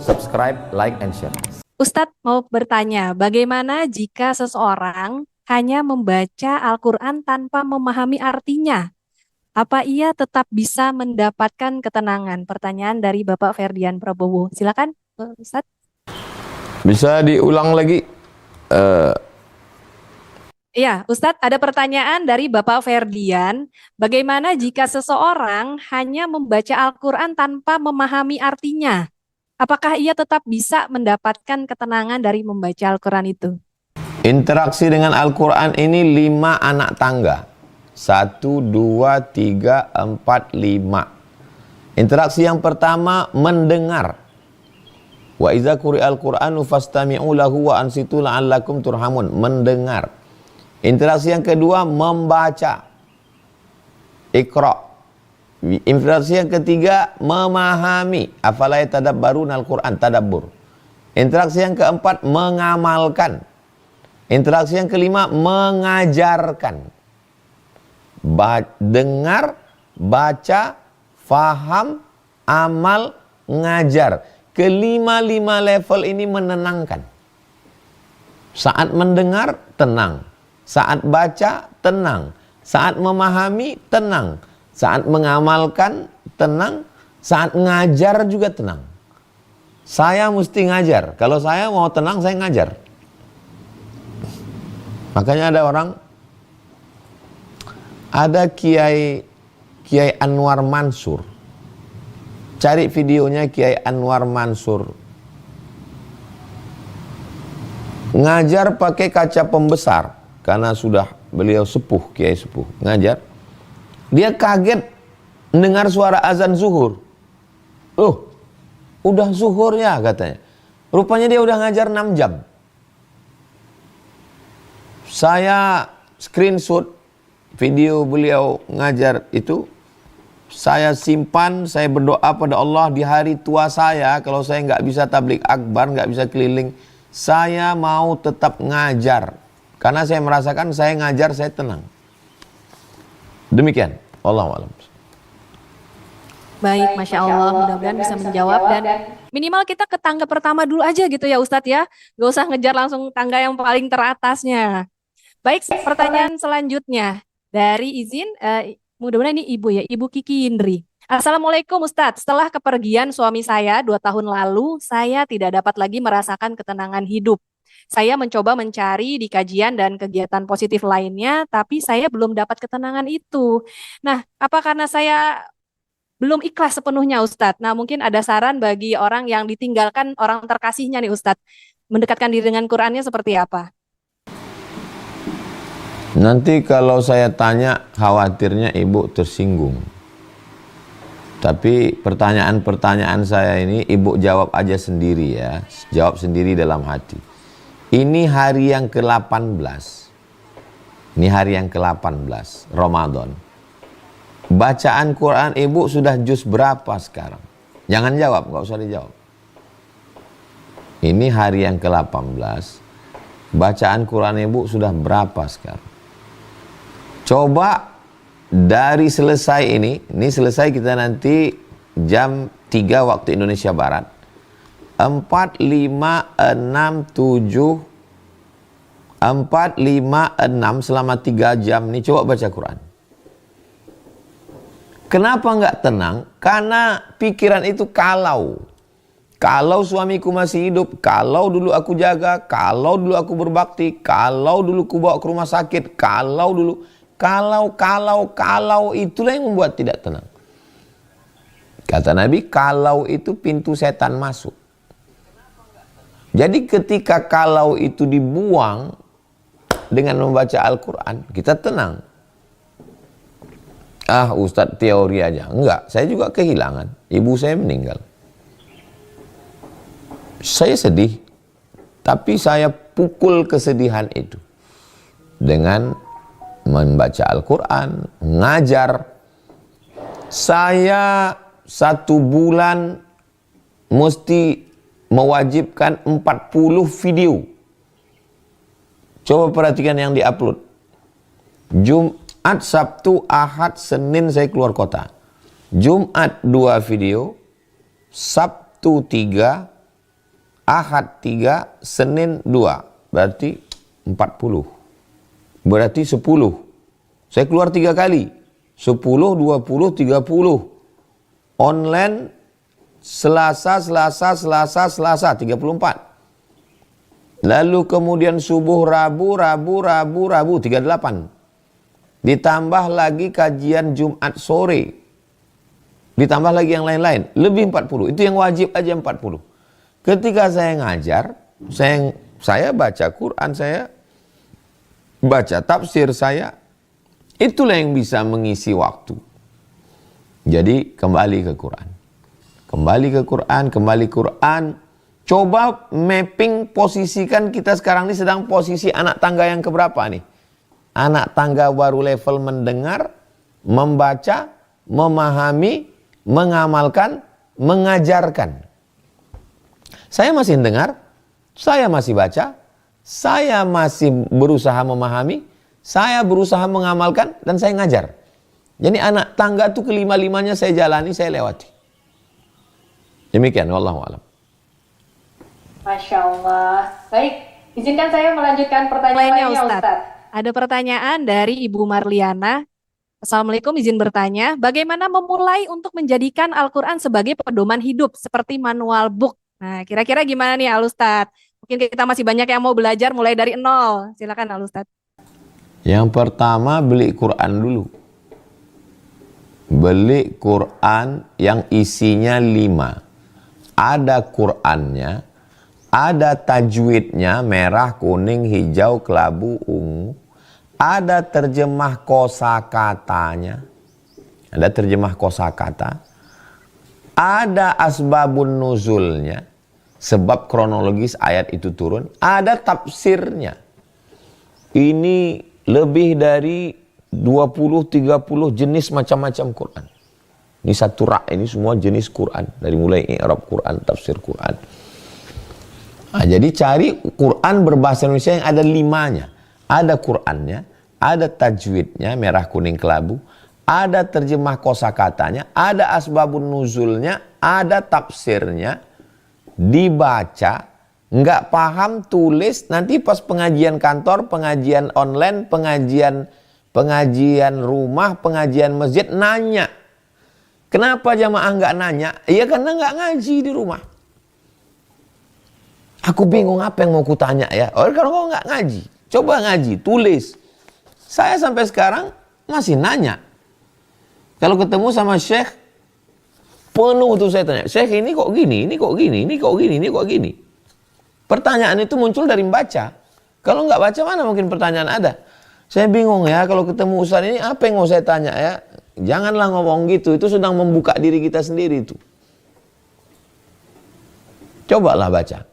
subscribe, like, and share. Ustadz mau bertanya, bagaimana jika seseorang hanya membaca Al-Quran tanpa memahami artinya? Apa ia tetap bisa mendapatkan ketenangan? Pertanyaan dari Bapak Ferdian Prabowo. Silakan, Ustadz. Bisa diulang lagi? Iya, Ustadz, ada pertanyaan dari Bapak Ferdian. Bagaimana jika seseorang hanya membaca Al-Quran tanpa memahami artinya? Apakah ia tetap bisa mendapatkan ketenangan dari membaca Al-Quran itu? Interaksi dengan Al-Quran ini 5 anak tangga. 1, 2, 3, 4, 5. Interaksi yang pertama, mendengar. Wa iza quri'al Qur'anu fastami'u lahu wa ansitu la'allakum turhamun. Mendengar. Interaksi yang kedua, membaca. Iqra'. Interaksi yang ketiga, memahami. Afala yatadabbaruna al-Qur'an, tadabbur. Interaksi yang keempat, mengamalkan. Interaksi yang kelima, mengajarkan. Dengar, baca, faham, amal, ngajar. Kelima-lima level ini menenangkan. Saat mendengar, tenang. Saat baca, tenang. Saat memahami, tenang. Saat mengamalkan, tenang. Saat ngajar juga tenang. Saya mesti ngajar. Kalau saya mau tenang, saya ngajar. Makanya ada orang, ada Kiai Anwar Mansur. Cari videonya Kiai Anwar Mansur. Ngajar pakai kaca pembesar. Karena sudah beliau sepuh, Kiai sepuh. Ngajar. Dia kaget mendengar suara azan zuhur. Oh, udah zuhur ya katanya. Rupanya dia udah ngajar 6 jam. Saya screenshot video beliau ngajar itu. Saya simpan, saya berdoa pada Allah di hari tua saya. Kalau saya nggak bisa tablik akbar, nggak bisa keliling, saya mau tetap ngajar. Karena saya merasakan saya ngajar, saya tenang. Demikian. Wallahu a'lam. Baik, Masya Allah, mudah-mudahan bisa menjawab dan minimal kita ke tangga pertama dulu aja gitu ya Ustadz ya. Gak usah ngejar langsung tangga yang paling teratasnya. Baik, pertanyaan selanjutnya dari mudah-mudahan ini Ibu ya, Ibu Kiki Indri. Assalamualaikum Ustadz, setelah kepergian suami saya 2 tahun lalu, saya tidak dapat lagi merasakan ketenangan hidup. Saya mencoba mencari di kajian dan kegiatan positif lainnya, tapi saya belum dapat ketenangan itu. Nah, apa karena saya belum ikhlas sepenuhnya Ustadz? Nah, mungkin ada saran bagi orang yang ditinggalkan orang terkasihnya nih Ustadz. Mendekatkan diri dengan Qur'annya seperti apa? Nanti kalau saya tanya, khawatirnya ibu tersinggung. Tapi pertanyaan-pertanyaan saya ini ibu jawab aja sendiri ya. Jawab sendiri dalam hati. Ini hari yang ke-18. Ini hari yang ke-18 Ramadan. Bacaan Quran ibu sudah juz berapa sekarang? Jangan jawab, nggak usah dijawab. Ini hari yang ke-18. Bacaan Quran ibu sudah berapa sekarang? Coba dari selesai ini selesai kita nanti jam 3 waktu Indonesia Barat. 4, 5, 6, 7, 4, 5, 6 selama 3 jam ini coba baca Quran. Kenapa nggak tenang? Karena pikiran itu kalau suamiku masih hidup, kalau dulu aku jaga, kalau dulu aku berbakti, kalau dulu aku bawa ke rumah sakit, kalau itulah yang membuat tidak tenang. Kata Nabi, kalau itu pintu setan masuk. Jadi ketika kalau itu dibuang dengan membaca Al-Quran, kita tenang. Ah Ustadz teori aja. Enggak, saya juga kehilangan. Ibu saya meninggal. Saya sedih. Tapi saya pukul kesedihan itu. Dengan membaca Al-Quran, ngajar. Saya 1 bulan mesti mewajibkan 40 video. Coba perhatikan yang diupload. Jumat, Sabtu, Ahad, Senin saya keluar kota. Jumat 2 video, Sabtu 3, Ahad 3, Senin 2. Berarti 40. Berarti 10. Saya keluar 3 kali. 10, 20, 30. Online Selasa, 34. Lalu kemudian subuh Rabu, 38. Ditambah lagi kajian Jumat sore. Ditambah lagi yang lain-lain. Lebih 40. Itu yang wajib aja 40. Ketika saya ngajar, saya baca Quran, saya baca tafsir saya. Itulah yang bisa mengisi waktu. Jadi kembali ke Quran. Kembali Quran. Coba mapping, posisikan kita sekarang ini sedang posisi anak tangga yang keberapa nih? Anak tangga baru level mendengar, membaca, memahami, mengamalkan, mengajarkan. Saya masih dengar, saya masih baca, saya masih berusaha memahami, saya berusaha mengamalkan, dan saya ngajar. Jadi anak tangga itu kelima-limanya saya jalani, saya lewati. Demikian, wallahu a'lam. Masya Allah. Baik, izinkan saya melanjutkan pertanyaan lainnya, Ustaz. Ada pertanyaan dari Ibu Marliana. Assalamualaikum, izin bertanya, bagaimana memulai untuk menjadikan Al-Quran sebagai pedoman hidup seperti manual book? Nah, kira-kira gimana nih Al Ustaz? Mungkin kita masih banyak yang mau belajar mulai dari nol. Silakan Al Ustaz. Yang pertama, beli Quran dulu. Beli Quran yang isinya 5. Ada Qurannya, ada tajwidnya, merah, kuning, hijau, kelabu, ungu. Ada terjemah kosakatanya. Ada terjemah kosakata. Ada asbabun nuzulnya, sebab kronologis ayat itu turun. Ada tafsirnya. Ini lebih dari 20-30 jenis macam-macam Quran. Ini satu rak, ini semua jenis Quran. Dari mulai i'rab Quran, tafsir Quran. Nah, jadi cari Quran berbahasa Indonesia yang ada 5-nya. Ada Qurannya, ada tajwidnya, merah, kuning, kelabu. Ada terjemah kosakatanya, ada asbabun nuzulnya, ada tafsirnya. Dibaca, nggak paham, tulis. Nanti pas pengajian kantor, pengajian online, pengajian rumah, pengajian masjid, nanya. Kenapa jamaah nggak nanya? Iya karena nggak ngaji di rumah. Aku bingung apa yang mau kutanya ya. Oh, kalau kau nggak ngaji, coba ngaji, tulis. Saya sampai sekarang masih nanya. Kalau ketemu sama syekh, penuh tuh saya tanya, syekh ini kok gini, ini kok gini, ini kok gini, ini kok gini. Pertanyaan itu muncul dari membaca. Kalau nggak baca mana mungkin pertanyaan ada. Saya bingung ya, kalau ketemu ustaz ini apa yang mau saya tanya ya. Janganlah ngomong gitu, itu sedang membuka diri kita sendiri itu. Cobalah baca.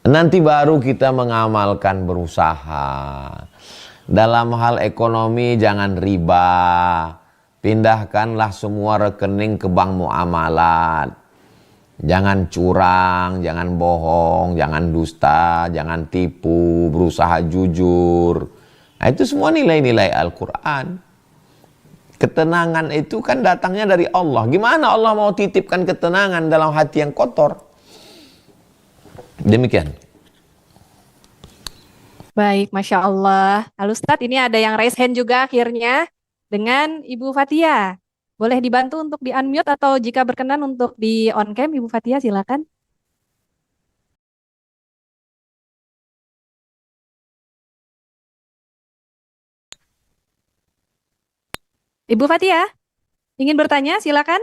Nanti baru kita mengamalkan, berusaha. Dalam hal ekonomi jangan riba. Pindahkanlah semua rekening ke bank muamalat. Jangan curang, jangan bohong, jangan dusta, jangan tipu, berusaha jujur. Nah, itu semua nilai-nilai Al-Quran. Ketenangan itu kan datangnya dari Allah. Gimana Allah mau titipkan ketenangan dalam hati yang kotor? Demikian. Baik, Masya Allah. Halo Ustadz, ini ada yang raise hand juga akhirnya dengan Ibu Fatia. Boleh dibantu untuk di-unmute atau jika berkenan untuk di-on cam, Ibu Fatia silakan. Ibu Fatia, ingin bertanya silakan.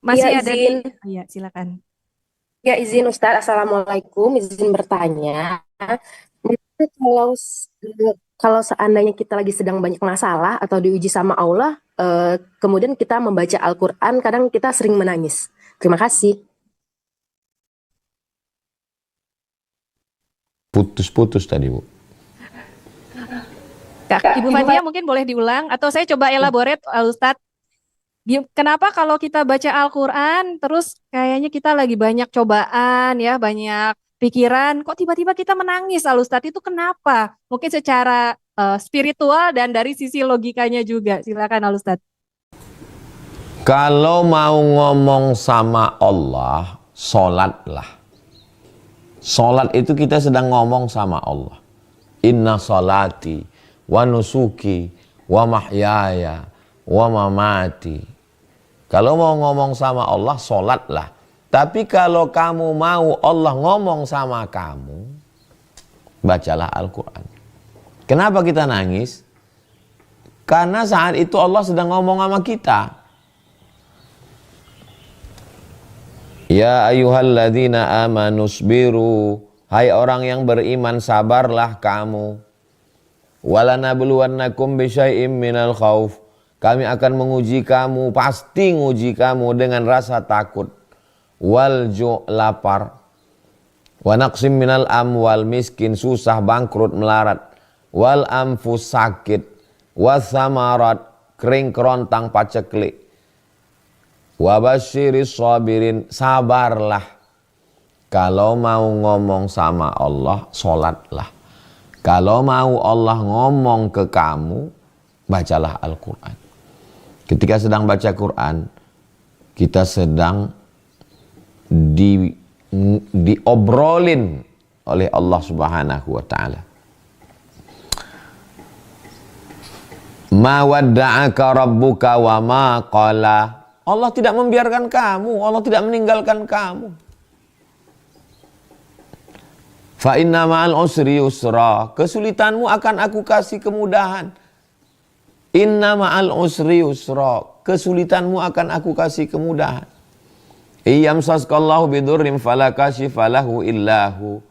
Masih Ya, ada izin. Iya, silakan. Ya, izin Ustadz. Assalamualaikum. Izin bertanya. Mungkin kalau seandainya kita lagi sedang banyak masalah atau diuji sama Allah, kemudian kita membaca Al-Quran, kadang kita sering menangis. Terima kasih. Putus-putus tadi, Bu. Ibu Fatia mungkin boleh diulang atau saya coba elaborate Ustadz. Kenapa kalau kita baca Al-Quran terus kayaknya kita lagi banyak cobaan ya, banyak pikiran, kok tiba-tiba kita menangis Ustadz, itu kenapa? Mungkin secara spiritual dan dari sisi logikanya juga. Silakan Ustadz. Kalau mau ngomong sama Allah, sholatlah. Sholat itu kita sedang ngomong sama Allah. Inna salati wa nusuki wa mahyaya wa mamati. Kalau mau ngomong sama Allah, sholatlah. Tapi kalau kamu mau Allah ngomong sama kamu, bacalah Al-Quran. Kenapa kita nangis? Karena saat itu Allah sedang ngomong sama kita. Ya ayyuhalladzina amanu sbiru, hai orang yang beriman, sabarlah kamu. Walanabluwannakum bisyai'im minal khauf, kami akan menguji kamu, pasti nguji kamu dengan rasa takut. Wal ju', lapar. Wa naqsim minal amwal, miskin, susah, bangkrut, melarat. Wal anfus, sakit. Wathamarat, kering kerontang, paceklik. Wabasyiris sabirin, sabarlah. Kalau mau ngomong sama Allah, sholatlah. Kalau mau Allah ngomong ke kamu, bacalah Al-Quran. Ketika sedang baca Quran, kita sedang diobrolin oleh Allah Subhanahu wa ta'ala. Ma wadda'aka rabbuka wa ma qala. Allah tidak membiarkan kamu, Allah tidak meninggalkan kamu. Fa inna ma'al usri yusra, kesulitanmu akan aku kasih kemudahan. Inna ma'al usri yusra, kesulitanmu akan aku kasih kemudahan. Iyamsaskallahu bidurrim fala kashifa lahu illahu.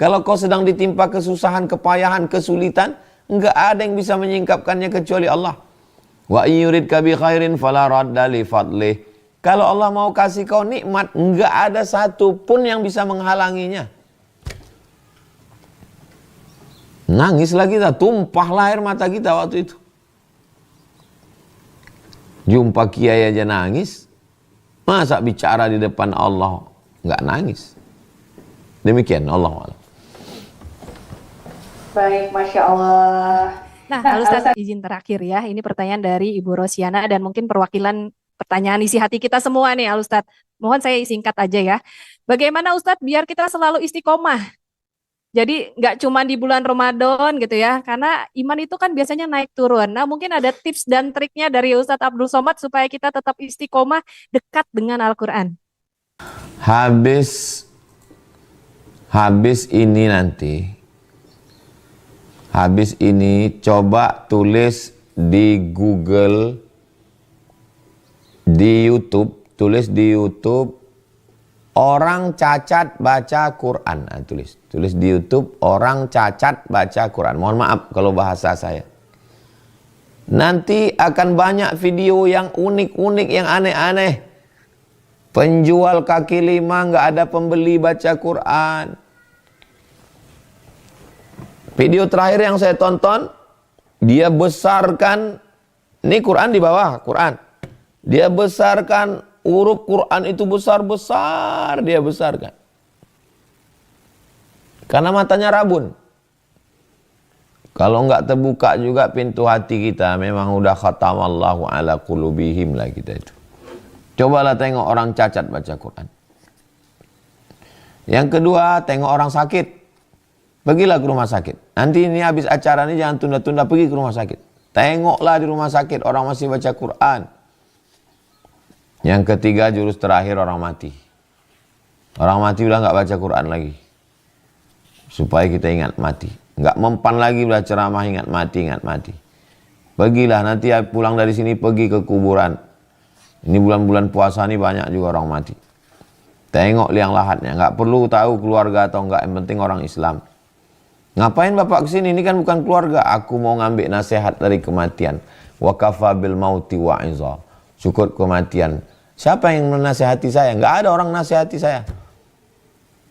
Kalau kau sedang ditimpa kesusahan, kepayahan, kesulitan, enggak ada yang bisa menyingkapkannya kecuali Allah. Wa yuridka bi khairin fala radda li fadlih. Kalau Allah mau kasih kau nikmat, enggak ada satu pun yang bisa menghalanginya. Nangis lagi kita, tumpahlah air mata kita waktu itu. Jumpa kiai aja nangis, masa bicara di depan Allah enggak nangis? Demikian Allah. Baik, Masya Allah. Nah, kalau Ustaz izin terakhir ya, ini pertanyaan dari Ibu Rosiana dan mungkin perwakilan pertanyaan isi hati kita semua nih, Ustaz. Mohon saya singkat aja ya. Bagaimana Ustaz biar kita selalu istiqomah? Jadi nggak cuma di bulan Ramadan gitu ya, karena iman itu kan biasanya naik turun. Nah, mungkin ada tips dan triknya dari Ustadz Abdul Somad supaya kita tetap istiqomah dekat dengan Al-Quran. Habis ini coba tulis di Google, di YouTube, tulis di YouTube orang cacat baca Quran. Nah, tulis di YouTube orang cacat baca Quran. Mohon maaf kalau bahasa saya. Nanti akan banyak video yang unik-unik, yang aneh-aneh. Penjual kaki lima nggak ada pembeli baca Quran. Video terakhir yang saya tonton, dia besarkan, ini Quran di bawah, Quran. Dia besarkan, huruf Quran itu besar-besar, dia besarkan. Karena matanya rabun. Kalau enggak terbuka juga pintu hati kita, memang udah khatamallahu ala qulubihim lah kita itu. Cobalah tengok orang cacat baca Quran. Yang kedua, tengok orang sakit. Pergilah ke rumah sakit. Nanti ini habis acara ini jangan tunda-tunda, pergi ke rumah sakit. Tengoklah di rumah sakit orang masih baca Quran. Yang ketiga, jurus terakhir, orang mati. Orang mati udah nggak baca Quran lagi. Supaya kita ingat mati. Nggak mempan lagi udah ceramah ingat mati, ingat mati. Pergilah nanti pulang dari sini pergi ke kuburan. Ini bulan-bulan puasa ini banyak juga orang mati. Tengok liang lahatnya. Nggak perlu tahu keluarga atau enggak, yang penting orang Islam. Ngapain Bapak kesini? Ini kan bukan keluarga. Aku mau ngambil nasihat dari kematian. Wa kafa bil mauti wa'iza. Cukup kematian. Siapa yang menasihati saya? Nggak ada orang nasihati saya.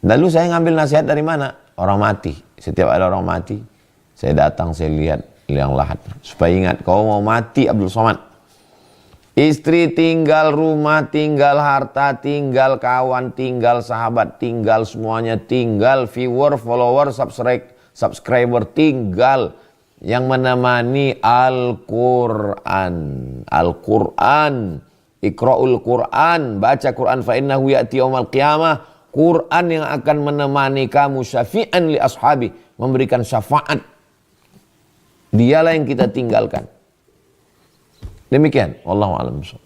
Lalu saya ngambil nasihat dari mana? Orang mati. Setiap ada orang mati, saya datang, saya lihat liang lahat. Supaya ingat, kau mau mati Abdul Somad. Istri tinggal, rumah tinggal, harta tinggal, kawan tinggal, sahabat tinggal, semuanya tinggal, viewer, follower, subscriber tinggal. Yang menemani Al-Quran. Al-Quran Iqra'ul Quran, baca Quran fa innahu ya'ti yaumal qiyamah. Quran yang akan menemani kamu syafi'an li ashabi, memberikan syafaat. Dialah yang kita tinggalkan. Demikian, wallahu a'lam bishawab.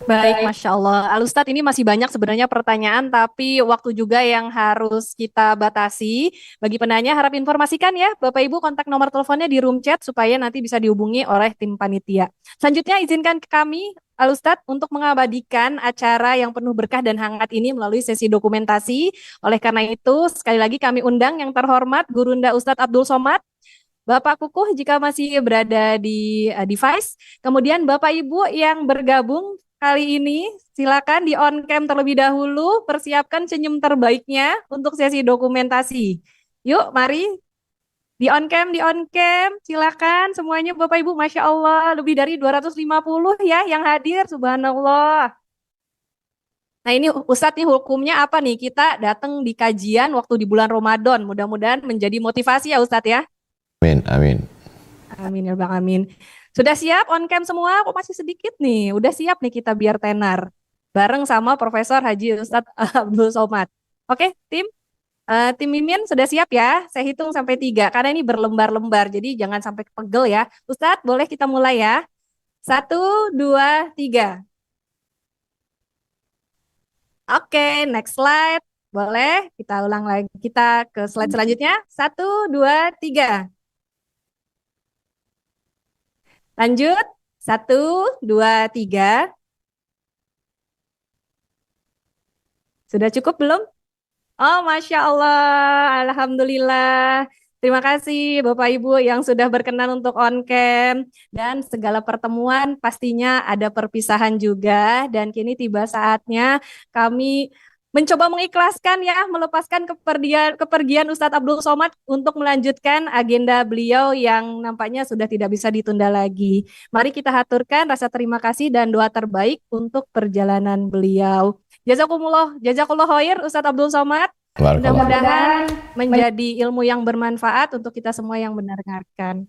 Baik, Masya Allah. Al-Ustadz, ini masih banyak sebenarnya pertanyaan, tapi waktu juga yang harus kita batasi. Bagi penanya, harap informasikan ya, Bapak Ibu, kontak nomor teleponnya di room chat, supaya nanti bisa dihubungi oleh tim panitia. Selanjutnya, izinkan kami, Al-Ustadz, untuk mengabadikan acara yang penuh berkah dan hangat ini melalui sesi dokumentasi. Oleh karena itu, sekali lagi kami undang yang terhormat, Gurunda Ustadz Abdul Somad, Bapak Kukuh jika masih berada di device. Kemudian Bapak Ibu yang bergabung kali ini, silakan di on cam terlebih dahulu, persiapkan senyum terbaiknya untuk sesi dokumentasi. Yuk, mari di on cam, silakan semuanya Bapak Ibu, Masya Allah, lebih dari 250 ya yang hadir, subhanallah. Nah ini Ustadz nih hukumnya apa nih? Kita datang di kajian waktu di bulan Ramadan, mudah-mudahan menjadi motivasi ya Ustadz ya. Amin, amin. Amin ya Bang, amin. Sudah siap on cam semua? Kok masih sedikit nih? Udah siap nih kita biar tenar. Bareng sama Profesor Haji Ustadz Abdul Somad. Oke, tim? Tim Mimin sudah siap ya? Saya hitung sampai 3, karena ini berlembar-lembar, jadi jangan sampai pegel ya. Ustadz, boleh kita mulai ya? 1, 2, 3. Oke, next slide. Boleh? Kita ulang lagi. Kita ke slide selanjutnya. 1, 2, 3. Lanjut, 1, 2, 3. Sudah cukup belum? Oh, Masya Allah, Alhamdulillah. Terima kasih Bapak Ibu yang sudah berkenan untuk on cam. Dan segala pertemuan pastinya ada perpisahan juga. Dan kini tiba saatnya kami mencoba mengikhlaskan ya, melepaskan kepergian Ustadz Abdul Somad untuk melanjutkan agenda beliau yang nampaknya sudah tidak bisa ditunda lagi. Mari kita haturkan rasa terima kasih dan doa terbaik untuk perjalanan beliau. Jazakumullah khair Ustadz Abdul Somad. Mudah-mudahan menjadi ilmu yang bermanfaat untuk kita semua yang mendengarkan.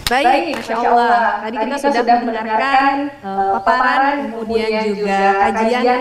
Baik, Masya Allah. Tadi kita sudah mendengarkan paparan, kemudian juga kajian